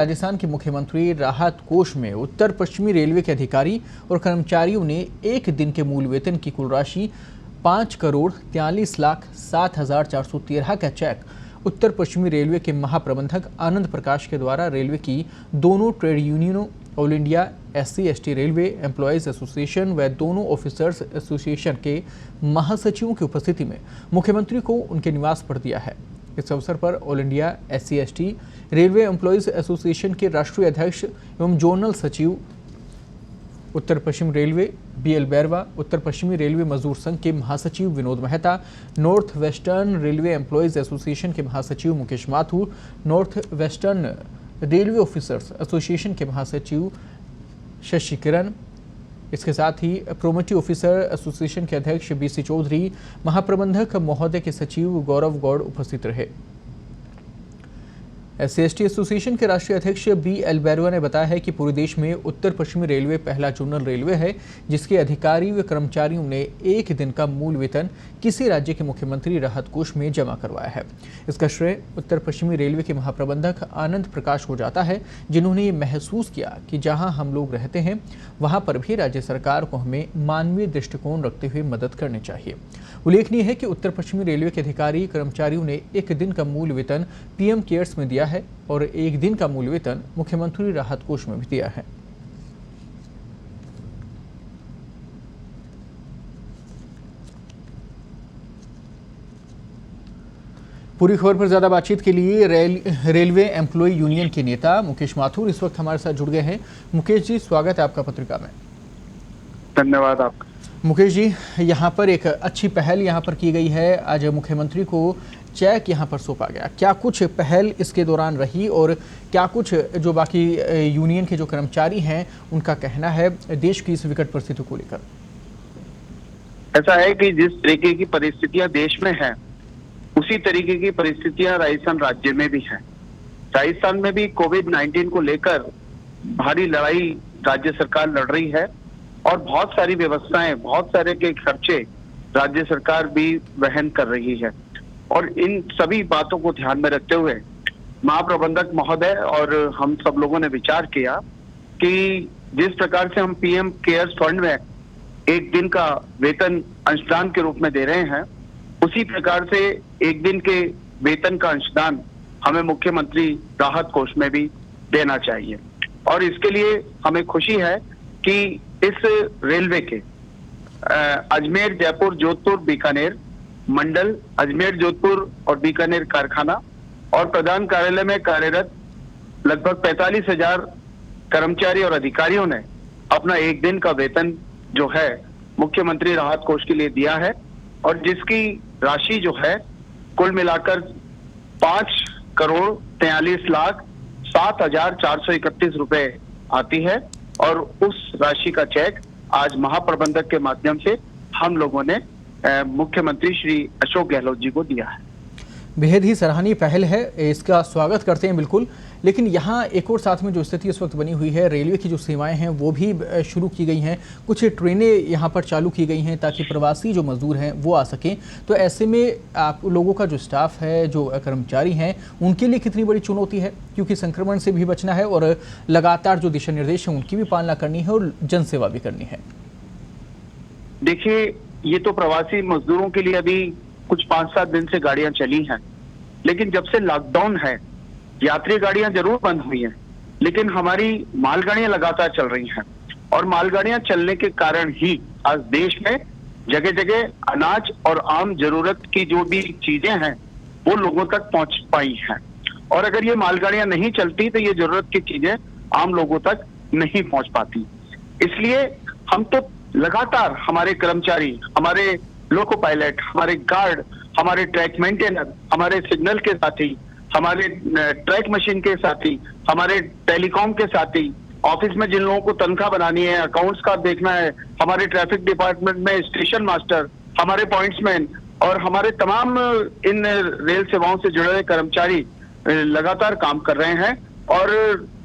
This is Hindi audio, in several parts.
राजस्थान के मुख्यमंत्री राहत कोष में उत्तर पश्चिमी रेलवे के अधिकारी और कर्मचारियों ने एक दिन के मूल वेतन की कुल राशि 5,43,07,413 का चेक उत्तर पश्चिमी रेलवे के महाप्रबंधक आनंद प्रकाश के द्वारा रेलवे की दोनों ट्रेड यूनियनों all India SC/ST railway employees association व दोनों ऑफिसर्स एसोसिएशन के महासचिवों की उपस्थिति में मुख्यमंत्री को उनके निवास पर दिया है। इस अवसर पर all India SC/ST railway employees association के राष्ट्रीय अध्यक्ष एवं जोनल सचिव उत्तर पश्चिम रेलवे BL बैरवा, उत्तर पश्चिमी रेलवे मजदूर संघ के महासचिव Vinod Mehta, north western railway employees association के महासचिव Mukesh Mathur, north western railway officers association के महासचिव शशि किरण, इसके साथ ही प्रोमोटिव ऑफिसर एसोसिएशन के अध्यक्ष BC चौधरी, महाप्रबंधक महोदय के सचिव गौरव गौड़ उपस्थित रहे। SC/ST एसोसिएशन के राष्ट्रीय अध्यक्ष BL बैरवा ने बताया है कि पूरे देश में उत्तर पश्चिमी रेलवे पहला जोनल रेलवे है जिसके अधिकारी व कर्मचारियों ने एक दिन का मूल वेतन किसी राज्य के मुख्यमंत्री राहत कोष में जमा करवाया है। इसका श्रेय उत्तर पश्चिमी रेलवे के महाप्रबंधक आनंद प्रकाश को जाता है, जिन्होंने ये महसूस किया कि जहां हम लोग रहते हैं वहां पर भी राज्य सरकार को हमें मानवीय दृष्टिकोण रखते हुए मदद करनी चाहिए। उल्लेखनीय है कि उत्तर पश्चिमी रेलवे के अधिकारी कर्मचारियों ने एक दिन का मूल वेतन PM केयर्स में दिया है और एक दिन का मूल वेतन मुख्यमंत्री राहत कोष में भी दिया है। पूरी खबर पर ज्यादा बातचीत के लिए रेलवे एम्प्लॉय यूनियन के नेता मुकेश माथुर इस वक्त हमारे साथ जुड़ गए हैं। मुकेश जी, स्वागत है आपका पत्रिका में। धन्यवाद आपका। मुकेश जी, यहाँ पर एक अच्छी पहल यहाँ पर की गई है। आज मुख्यमंत्री को चेक यहाँ पर सौंपा गया। क्या कुछ पहल इसके दौरान रही और क्या कुछ जो बाकी यूनियन के जो कर्मचारी हैं उनका कहना है देश की इस विकट परिस्थिति को लेकर? ऐसा है कि जिस तरीके की परिस्थितियां देश में हैं, उसी तरीके की परिस्थितियां राजस्थान राज्य में भी हैं। राजस्थान में भी कोविड-19 को लेकर भारी लड़ाई राज्य सरकार लड़ रही है और बहुत सारी व्यवस्थाएं, बहुत सारे के खर्चे राज्य सरकार भी वहन कर रही है। और इन सभी बातों को ध्यान में रखते हुए महाप्रबंधक महोदय और हम सब लोगों ने विचार किया कि जिस प्रकार से हम PM केयर्स फंड में एक दिन का वेतन अंशदान के रूप में दे रहे हैं, उसी प्रकार से एक दिन के वेतन का अंशदान हमें मुख्यमंत्री राहत कोष में भी देना चाहिए। और इसके लिए हमें खुशी है कि इस रेलवे के अजमेर, जयपुर, जोधपुर, बीकानेर मंडल, अजमेर, जोधपुर और बीकानेर कारखाना और प्रधान कार्यालय में कार्यरत लगभग 45,000 कर्मचारी और अधिकारियों ने अपना एक दिन का वेतन जो है मुख्यमंत्री राहत कोष के लिए दिया है और जिसकी राशि जो है कुल मिलाकर 5,43,07,431 रुपए आती है। और उस राशि का चेक आज महाप्रबंधक के माध्यम से हम लोगों ने मुख्यमंत्री श्री अशोक गहलोत जी को दिया है। बेहद ही सराहनीय पहल है, इसका स्वागत करते हैं बिल्कुल। लेकिन यहाँ एक और साथ में जो स्थिति इस वक्त बनी हुई है, रेलवे की जो सेवाएं हैं वो भी शुरू की गई हैं, कुछ ट्रेनें यहाँ पर चालू की गई हैं ताकि प्रवासी जो मजदूर हैं वो आ सकें। तो ऐसे में आप लोगों का जो स्टाफ है, जो कर्मचारी हैं, उनके लिए कितनी बड़ी चुनौती है, क्योंकि संक्रमण से भी बचना है और लगातार जो दिशा निर्देश है उनकी भी पालना करनी है और जनसेवा भी करनी है। देखिए, ये तो प्रवासी मजदूरों के लिए अभी कुछ 5-7 दिन से गाड़ियां चली हैं, लेकिन जब से लॉकडाउन है यात्री गाड़ियां जरूर बंद हुई हैं, लेकिन हमारी मालगाड़ियां लगातार चल रही हैं और मालगाड़ियां चलने के कारण ही आज देश में जगह जगह अनाज और आम जरूरत की जो भी चीजें हैं वो लोगों तक पहुंच पाई हैं। और अगर ये मालगाड़ियां नहीं चलती तो ये जरूरत की चीजें आम लोगों तक नहीं पहुंच पाती। इसलिए हम तो लगातार हमारे कर्मचारी, हमारे लोको पायलट, हमारे गार्ड, हमारे ट्रैक मेंटेनर, हमारे सिग्नल के साथी, हमारे ट्रैक मशीन के साथी, हमारे टेलीकॉम के साथी, ऑफिस में जिन लोगों को तनख्वाह बनानी है, अकाउंट्स का देखना है, हमारे ट्रैफिक डिपार्टमेंट में स्टेशन मास्टर, हमारे पॉइंट्समैन और हमारे तमाम इन रेल सेवाओं से जुड़े हुए कर्मचारी लगातार काम कर रहे हैं। और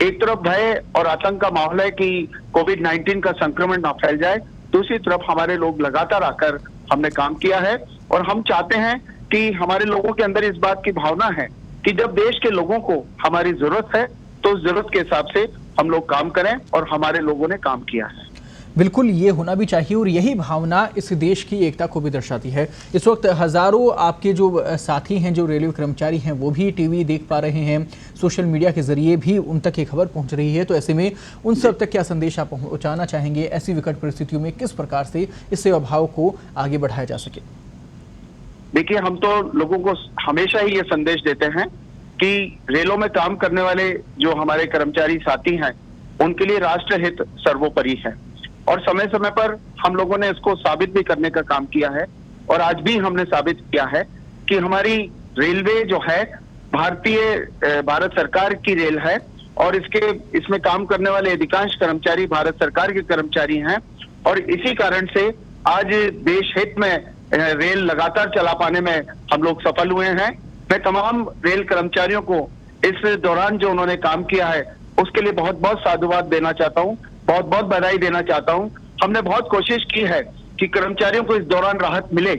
एक तरफ भय और आतंक का माहौल है कि कोविड-19 का संक्रमण ना फैल जाए, दूसरी तरफ हमारे लोग लगातार आकर हमने काम किया है और हम चाहते हैं कि हमारे लोगों के अंदर इस बात की भावना है कि जब देश के लोगों को हमारी जरूरत है तो जरूरत के हिसाब से हम लोग काम करें और हमारे लोगों ने काम किया है। बिल्कुल, ये होना भी चाहिए और यही भावना इस देश की एकता को भी दर्शाती है। इस वक्त हजारों आपके जो साथी हैं, जो रेलवे कर्मचारी हैं, वो भी टीवी देख पा रहे हैं, सोशल मीडिया के जरिए भी उन तक ये खबर पहुंच रही है। तो ऐसे में उन सब तक क्या संदेश आप पहुंचाना चाहेंगे? ऐसी विकट परिस्थितियों में किस प्रकार से इस सेवा भाव को आगे बढ़ाया जा सके? देखिए, हम तो लोगों को हमेशा ही ये संदेश देते हैं कि रेलों में काम करने वाले जो हमारे कर्मचारी साथी हैं, उनके लिए राष्ट्र हित सर्वोपरि है और समय समय पर हम लोगों ने इसको साबित भी करने का काम किया है। और आज भी हमने साबित किया है कि हमारी रेलवे जो है भारत सरकार की रेल है और इसमें काम करने वाले अधिकांश कर्मचारी भारत सरकार के कर्मचारी हैं और इसी कारण से आज देश हित में रेल लगातार चला पाने में हम लोग सफल हुए हैं। मैं तमाम रेल कर्मचारियों को इस दौरान जो उन्होंने काम किया है उसके लिए बहुत बहुत साधुवाद देना चाहता हूँ, बहुत बहुत बधाई देना चाहता हूँ। हमने बहुत कोशिश की है कि कर्मचारियों को इस दौरान राहत मिले,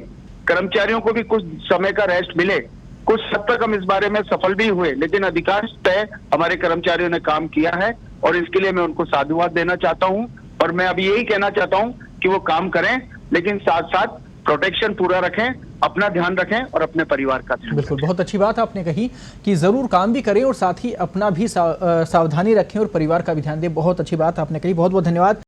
कर्मचारियों को भी कुछ समय का रेस्ट मिले। कुछ हद तक हम इस बारे में सफल भी हुए, लेकिन अधिकांश तय हमारे कर्मचारियों ने काम किया है और इसके लिए मैं उनको साधुवाद देना चाहता हूँ। और मैं अभी यही कहना चाहता हूँ कि वो काम करें, लेकिन साथ साथ प्रोटेक्शन पूरा रखें, अपना ध्यान रखें और अपने परिवार का ध्यान। बिल्कुल, बहुत अच्छी बात आपने कही कि जरूर काम भी करें और साथ ही अपना भी सावधानी रखें और परिवार का भी ध्यान दें। बहुत अच्छी बात आपने कही, बहुत बहुत धन्यवाद।